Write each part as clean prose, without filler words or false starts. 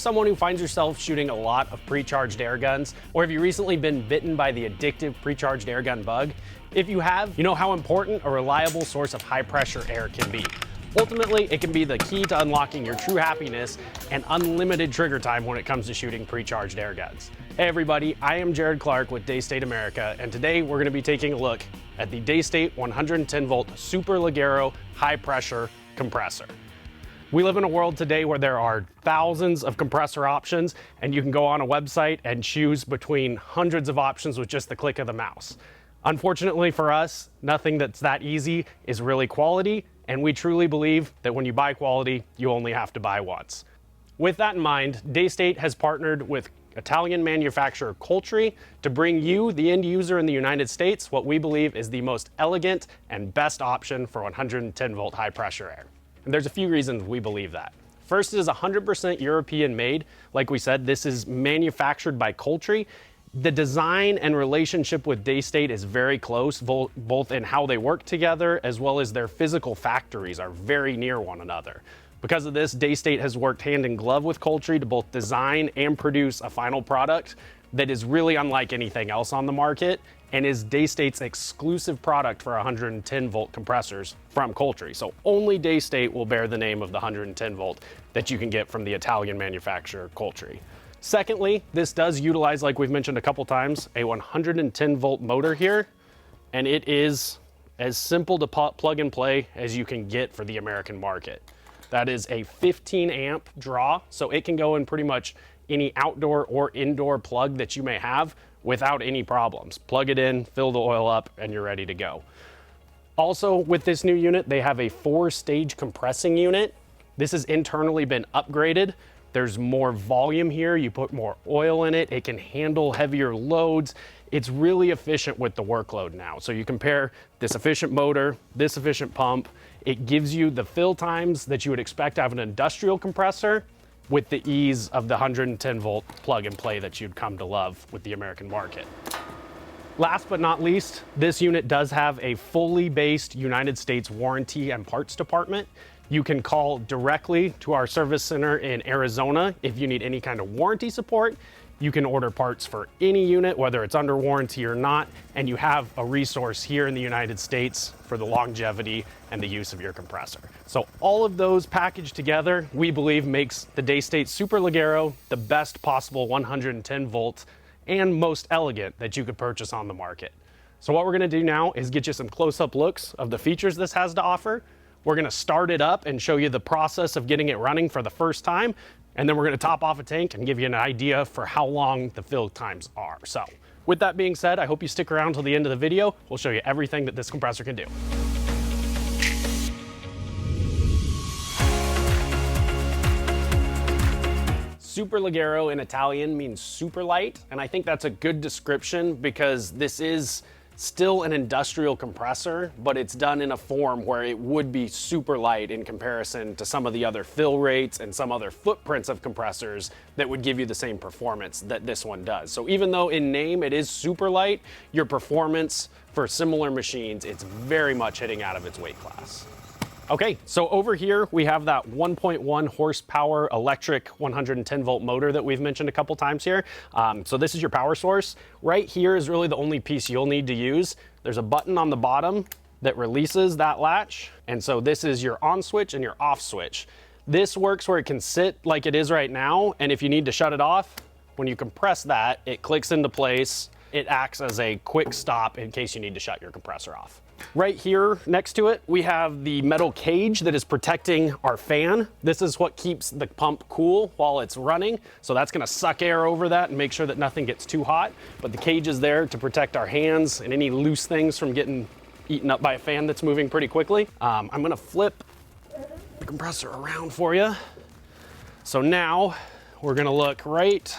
someone who finds yourself shooting a lot of pre-charged air guns, or have you recently been bitten by the addictive pre-charged air gun bug? If you have, you know how important a reliable source of high pressure air can be. Ultimately, it can be the key to unlocking your true happiness and unlimited trigger time when it comes to shooting pre-charged air guns. Hey everybody, I am Jared Clark with Daystate America, and today we're going to be taking a look at the Daystate 110 volt Super Leggero high pressure compressor. We live in a world today where there are thousands of compressor options, and you can go on a website and choose between hundreds of options with just the click of the mouse. Unfortunately for us, nothing that's that easy is really quality, and we truly believe that when you buy quality, you only have to buy once. With that in mind, Daystate has partnered with Italian manufacturer Coltri to bring you, the end user in the United States, what we believe is the most elegant and best option for 110 volt high pressure air. And there's a few reasons we believe that. First, it is 100% European made. Like we said, this is manufactured by Coltri. The design and relationship with Daystate is very close, both in how they work together as well as their physical factories are very near one another. Because of this, Daystate has worked hand in glove with Coltri to both design and produce a final product that is really unlike anything else on the market and is Daystate's exclusive product for 110 volt compressors from Coltri. So only Daystate will bear the name of the 110 volt that you can get from the Italian manufacturer Coltri. Secondly, this does utilize, like we've mentioned a couple times, a 110 volt motor here, and it is as simple to plug and play as you can get for the American market. That is a 15 amp draw, so it can go in pretty much any outdoor or indoor plug that you may have without any problems. Plug it in, fill the oil up, and you're ready to go. Also, with this new unit, they have a 4-stage compressing unit. This has internally been upgraded. There's more volume here, you put more oil in it, it can handle heavier loads. It's really efficient with the workload now. So you compare this efficient motor, this efficient pump, it gives you the fill times that you would expect out of an industrial compressor with the ease of the 110 volt plug and play that you'd come to love with the American market. Last but not least, this unit does have a fully based United States warranty and parts department. You can call directly to our service center in Arizona if you need any kind of warranty support. You can order parts for any unit, whether it's under warranty or not, and you have a resource here in the United States for the longevity and the use of your compressor. So all of those packaged together, we believe makes the Daystate Super Leggero the best possible 110 volt and most elegant that you could purchase on the market. So what we're gonna do now is get you some close-up looks of the features this has to offer. We're gonna start it up and show you the process of getting it running for the first time, and then we're gonna top off a tank and give you an idea for how long the fill times are. So with that being said, I hope you stick around till the end of the video. We'll show you everything that this compressor can do. Super Leggero in Italian means super light, and I think that's a good description because this is still an industrial compressor, but it's done in a form where it would be super light in comparison to some of the other fill rates and some other footprints of compressors that would give you the same performance that this one does. So even though in name it is super light, your performance for similar machines, it's very much hitting out of its weight class. Okay, so over here we have that 1.1 horsepower electric 110 volt motor that we've mentioned a couple times here. So this is your power source. Right here is really the only piece you'll need to use. There's a button on the bottom that releases that latch. And so this is your on switch and your off switch. This works where it can sit like it is right now. And if you need to shut it off, when you compress that, it clicks into place. It acts as a quick stop in case you need to shut your compressor off. Right here next to it, we have the metal cage that is protecting our fan. This is what keeps the pump cool while it's running. So that's gonna suck air over that and make sure that nothing gets too hot. But the cage is there to protect our hands and any loose things from getting eaten up by a fan that's moving pretty quickly. I'm gonna flip the compressor around for you. So now we're gonna look right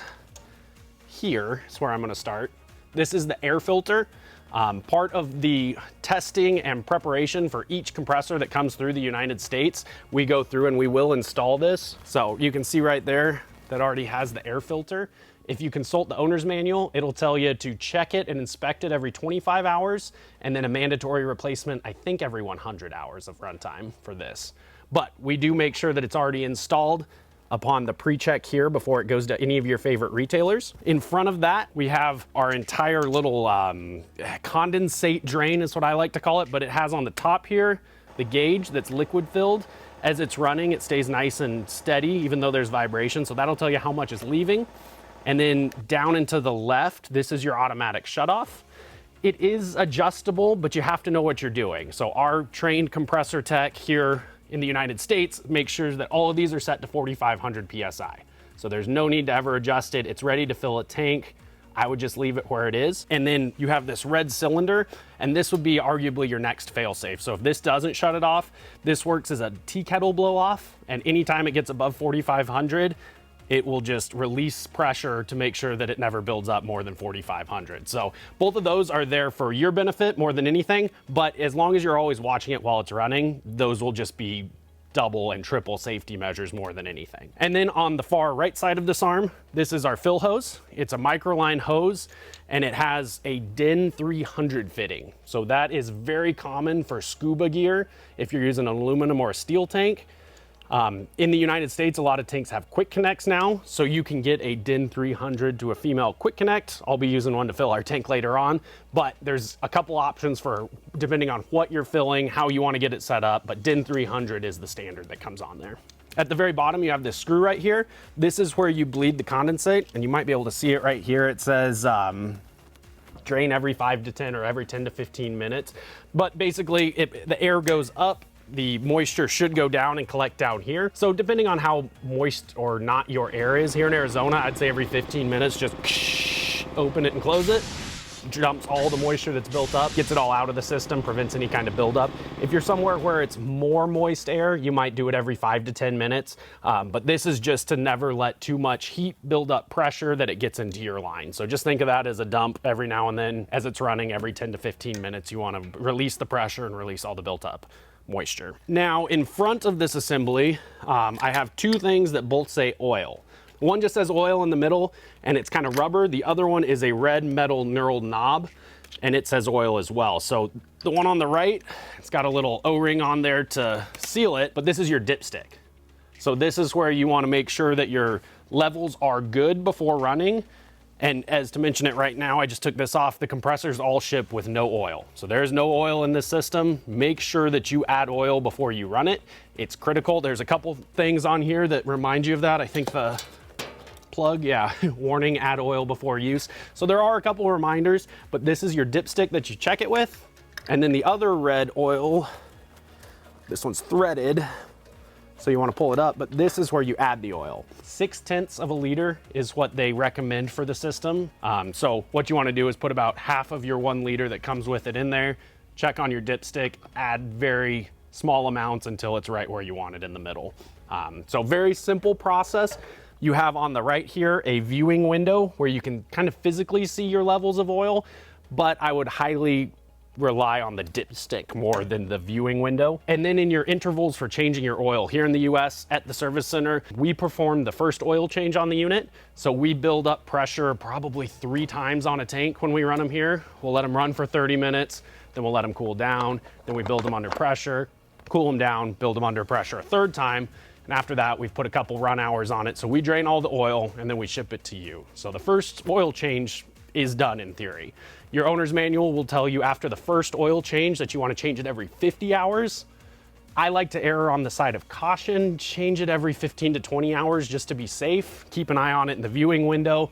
here is where I'm gonna start. This is the air filter. Part of the testing and preparation for each compressor that comes through the United States, we go through and we will install this. So you can see right there that already has the air filter. If you consult the owner's manual, it'll tell you to check it and inspect it every 25 hours, and then a mandatory replacement, I think every 100 hours of runtime for this. But we do make sure that it's already installed. upon the pre-check here before it goes to any of your favorite retailers. In front of that, we have our entire little condensate drain is what I like to call it, but it has on the top here the gauge that's liquid filled. As it's running, it stays nice and steady even though there's vibration, so that'll tell you how much is leaving. And then down and to the left, this is your automatic shutoff. It is adjustable, but you have to know what you're doing. So our trained compressor tech here in the United States makes sure that all of these are set to 4,500 PSI. So there's no need to ever adjust it. It's ready to fill a tank. I would just leave it where it is. And then you have this red cylinder, and this would be arguably your next fail-safe. So if this doesn't shut it off, this works as a tea kettle blow off, and anytime it gets above 4,500, it will just release pressure to make sure that it never builds up more than 4,500. So both of those are there for your benefit more than anything, but as long as you're always watching it while it's running, those will just be double and triple safety measures more than anything. And then on the far right side of this arm, this is our fill hose. It's a microline hose, and it has a DIN 300 fitting. So that is very common for scuba gear if you're using an aluminum or a steel tank. In the United States, a lot of tanks have quick connects now, so you can get a DIN 300 to a female quick connect. I'll be using one to fill our tank later on, but there's a couple options for depending on what you're filling, how you want to get it set up, but DIN 300 is the standard that comes on there. At the very bottom, you have this screw right here. This is where you bleed the condensate, and you might be able to see it right here. It says drain every 5 to 10 or every 10 to 15 minutes, but basically the air goes up, the moisture should go down and collect down here. So depending on how moist or not your air is here in Arizona, I'd say every 15 minutes, just open it and close it. Dumps all the moisture that's built up, gets it all out of the system, prevents any kind of buildup. If you're somewhere where it's more moist air, you might do it every 5 to 10 minutes. But this is just to never let too much heat build up pressure that it gets into your line. So just think of that as a dump every now and then. As it's running every 10 to 15 minutes, you want to release the pressure and release all the built up moisture. Now in front of this assembly, I have two things that both say oil. One just says oil in the middle and it's kind of rubber. The other one is a red metal knurled knob and it says oil as well. So the one on the right, it's got a little O-ring on there to seal it, but this is your dipstick. So this is where you want to make sure that your levels are good before running. And as to mention it right now, I just took this off. The compressors all ship with no oil. So there's no oil in this system. Make sure that you add oil before you run it. It's critical. There's a couple things on here that remind you of that. I think the plug, yeah, warning, add oil before use. So there are a couple reminders, but this is your dipstick that you check it with. And then the other red oil, this one's threaded, so you want to pull it up, but this is where you add the oil. 0.6 of a liter is what they recommend for the system. So what you want to do is put about half of your 1 liter that comes with it in there, check on your dipstick, add very small amounts until it's right where you want it in the middle. So very simple process. You have on the right here a viewing window where you can kind of physically see your levels of oil, but I would highly rely on the dipstick more than the viewing window. And then in your intervals for changing your oil here in the US at the service center, we perform the first oil change on the unit. So we build up pressure probably 3 times on a tank when we run them here. We'll let them run for 30 minutes, then we'll let them cool down, then we build them under pressure, cool them down, build them under pressure a 3rd time. And after that, we've put a couple run hours on it. So we drain all the oil and then we ship it to you. So the first oil change is done in theory. Your owner's manual will tell you after the first oil change that you want to change it every 50 hours. I like to err on the side of caution, change it every 15 to 20 hours just to be safe. Keep an eye on it in the viewing window.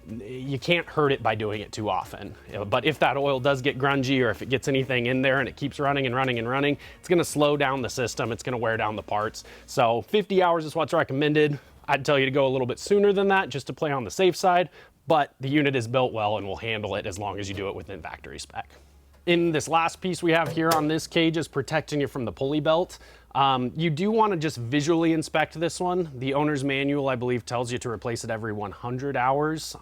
You can't hurt it by doing it too often. But if that oil does get grungy or if it gets anything in there and it keeps running and running and running, it's gonna slow down the system, it's gonna wear down the parts. So 50 hours is what's recommended. I'd tell you to go a little bit sooner than that just to play on the safe side, but the unit is built well and will handle it as long as you do it within factory spec. In this last piece we have here on this cage is protecting it from the pulley belt. You do want to just visually inspect this one. The owner's manual, I believe, tells you to replace it every 100 hours.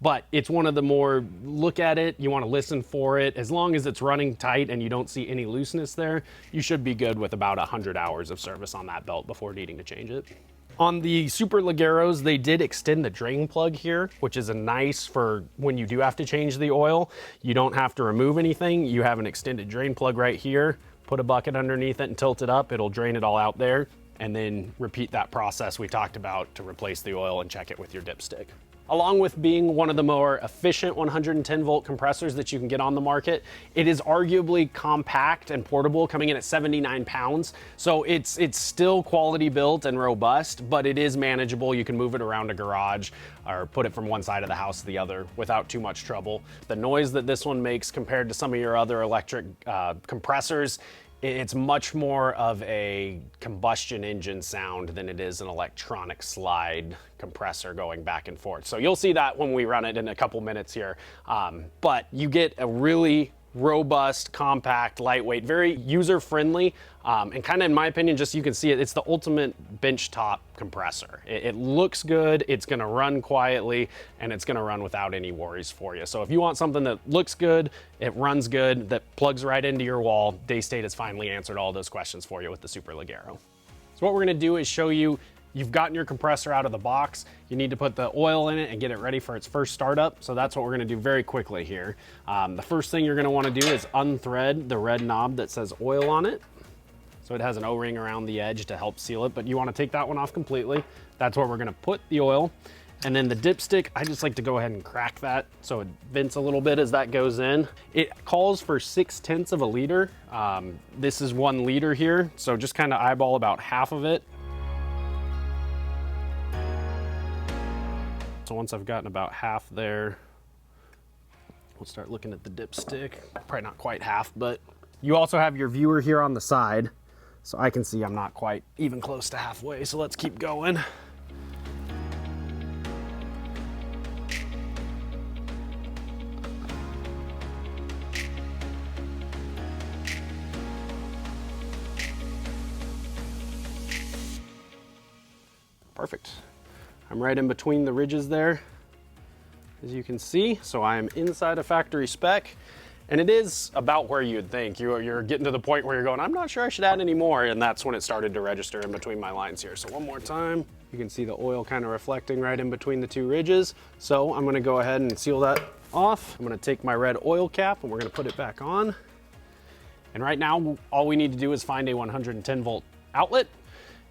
But it's one of the more, look at it, you want to listen for it. As long as it's running tight and you don't see any looseness there, you should be good with about 100 hours of service on that belt before needing to change it. On the Super Leggeros, they did extend the drain plug here, which is a nice for when you do have to change the oil. You don't have to remove anything. You have an extended drain plug right here. Put a bucket underneath it and tilt it up. It'll drain it all out there. and then repeat that process we talked about to replace the oil and check it with your dipstick. Along with being one of the more efficient 110 volt compressors that you can get on the market, it is arguably compact and portable, coming in at 79 pounds. So it's still quality built and robust, but it is manageable. You can move it around a garage or put it from one side of the house to the other without too much trouble. The noise that this one makes compared to some of your other electric compressors, it's much more of a combustion engine sound than it is an electronic slide compressor going back and forth. So you'll see that when we run it in a couple minutes here. But you get a really robust, compact, lightweight, very user-friendly, and kind of, in my opinion, just you can see it, it's the ultimate benchtop compressor. It looks good, it's gonna run quietly, and it's gonna run without any worries for you. So if you want something that looks good, it runs good, that plugs right into your wall, Daystate has finally answered all those questions for you with the Super Leggero. So what we're gonna do is show you, you've gotten your compressor out of the box, you need to put the oil in it and get it ready for its first startup. So that's what we're gonna do very quickly here. The first thing you're gonna wanna do is unthread the red knob that says oil on it. So it has an O-ring around the edge to help seal it, but you wanna take that one off completely. That's where we're gonna put the oil. And then the dipstick, I just like to go ahead and crack that so it vents a little bit as that goes in. It calls for 6/10 of a liter. This is 1 liter here, so just kind of eyeball about half of it. So once I've gotten about half there, we'll start looking at the dipstick. Probably not quite half, but you also have your viewer here on the side. So I can see I'm not quite even close to halfway, so let's keep going. Perfect. I'm right in between the ridges there, as you can see. So I'm inside a factory spec, and it is about where you'd think. You're getting to the point where you're going, I'm not sure I should add any more, and that's when it started to register in between my lines here. So one more time, you can see the oil kind of reflecting right in between the 2 ridges. So I'm gonna go ahead and seal that off. I'm gonna take my red oil cap and we're gonna put it back on. And right now, all we need to do is find a 110 volt outlet,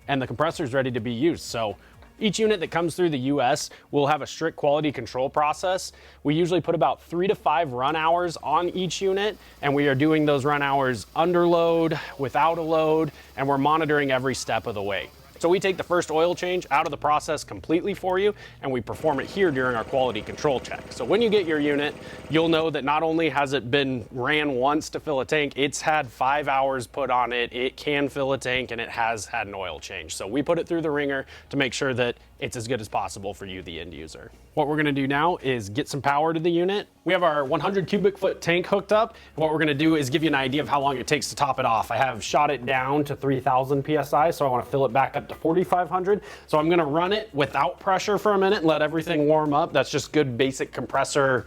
and the compressor is ready to be used. So each unit that comes through the US will have a strict quality control process. We usually put about 3 to 5 run hours on each unit, and we are doing those run hours under load, without a load, and we're monitoring every step of the way. So we take the first oil change out of the process completely for you, and we perform it here during our quality control check. So when you get your unit, you'll know that not only has it been ran once to fill a tank, it's had 5 hours put on it, it can fill a tank, and it has had an oil change. So we put it through the ringer to make sure that it's as good as possible for you, the end user. What we're gonna do now is get some power to the unit. We have our 100 cubic foot tank hooked up. And what we're gonna do is give you an idea of how long it takes to top it off. I have shot it down to 3,000 PSI, so I wanna fill it back up to 4,500. So I'm gonna run it without pressure for a minute and let everything warm up. That's just good basic compressor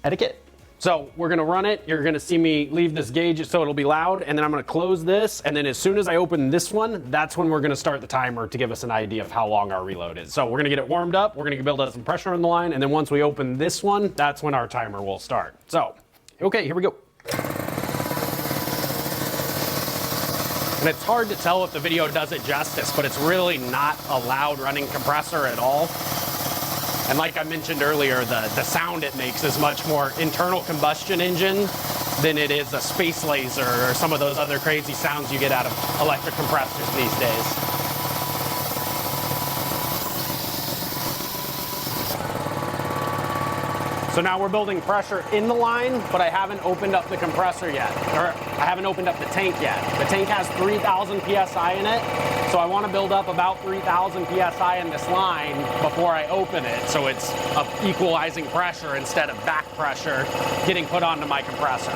etiquette. So we're gonna run it, you're gonna see me leave this gauge so it'll be loud, and then I'm gonna close this, and then as soon as I open this one, that's when we're gonna start the timer to give us an idea of how long our reload is. So we're gonna get it warmed up, we're gonna build up some pressure on the line, and then once we open this one, that's when our timer will start. So, okay, here we go. And it's hard to tell if the video does it justice, but it's really not a loud running compressor at all. And like I mentioned earlier, the sound it makes is much more internal combustion engine than it is a space laser or some of those other crazy sounds you get out of electric compressors these days. So now we're building pressure in the line, but I haven't opened up the compressor yet, or I haven't opened up the tank yet. The tank has 3,000 PSI in it, so I want to build up about 3,000 PSI in this line before I open it, so it's equalizing pressure instead of back pressure getting put onto my compressor.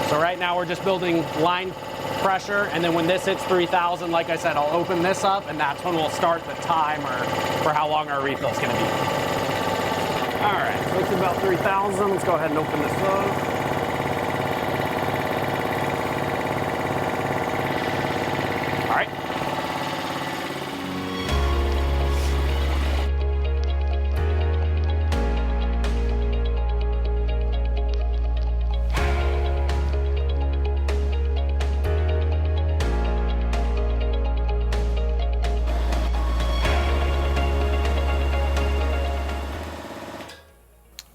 So right now we're just building line pressure, and then when this hits 3,000, like I said, I'll open this up, and that's when we'll start the timer for how long our refill's going to be. All right, so it's about 3,000. Let's go ahead and open this up. All right.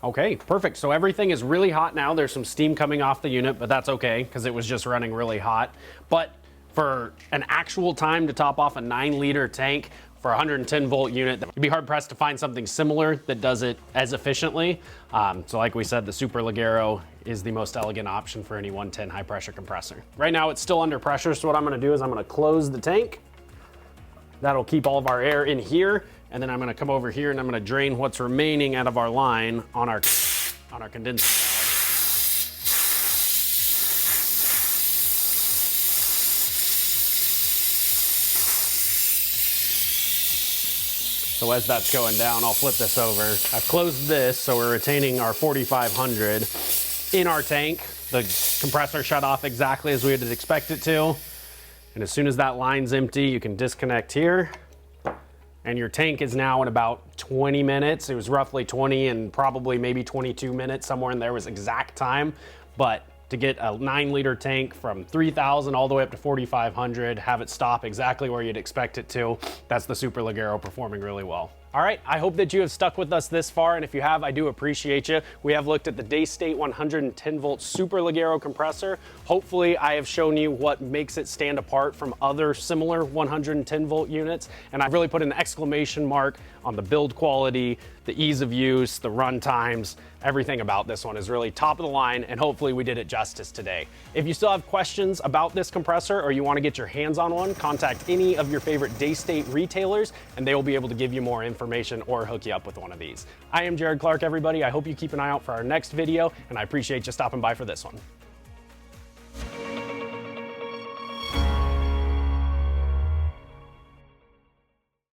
Okay, perfect. So everything is really hot now. There's some steam coming off the unit, but that's okay because it was just running really hot. But for an actual time to top off a 9-liter tank for a 110 volt unit, you'd be hard pressed to find something similar that does it as efficiently. So like we said, the Super Leggero is the most elegant option for any 110 high pressure compressor. Right now it's still under pressure, so what I'm gonna do is I'm gonna close the tank. That'll keep all of our air in here, and then I'm gonna come over here and I'm gonna drain what's remaining out of our line on our condenser valve. So as that's going down, I'll flip this over. I've closed this, so we're retaining our 4,500 in our tank. The compressor shut off exactly as we would expect it to. And as soon as that line's empty, you can disconnect here. And your tank is now in about 20 minutes. It was roughly 20 and probably maybe 22 minutes, somewhere in there was exact time. But to get a 9-liter tank from 3,000 all the way up to 4,500, have it stop exactly where you'd expect it to, that's the Super Leggero performing really well. All right, I hope that you have stuck with us this far, and if you have, I do appreciate you. We have looked at the Daystate 110 volt Super Leggero compressor. Hopefully I have shown you what makes it stand apart from other similar 110 volt units, and I've really put an exclamation mark on the build quality, the ease of use, the run times. Everything about this one is really top of the line, and hopefully we did it justice today. If you still have questions about this compressor or you want to get your hands on one, contact any of your favorite Daystate retailers and they will be able to give you more information or hook you up with one of these. I am Jared Clark, everybody. I hope you keep an eye out for our next video, and I appreciate you stopping by for this one.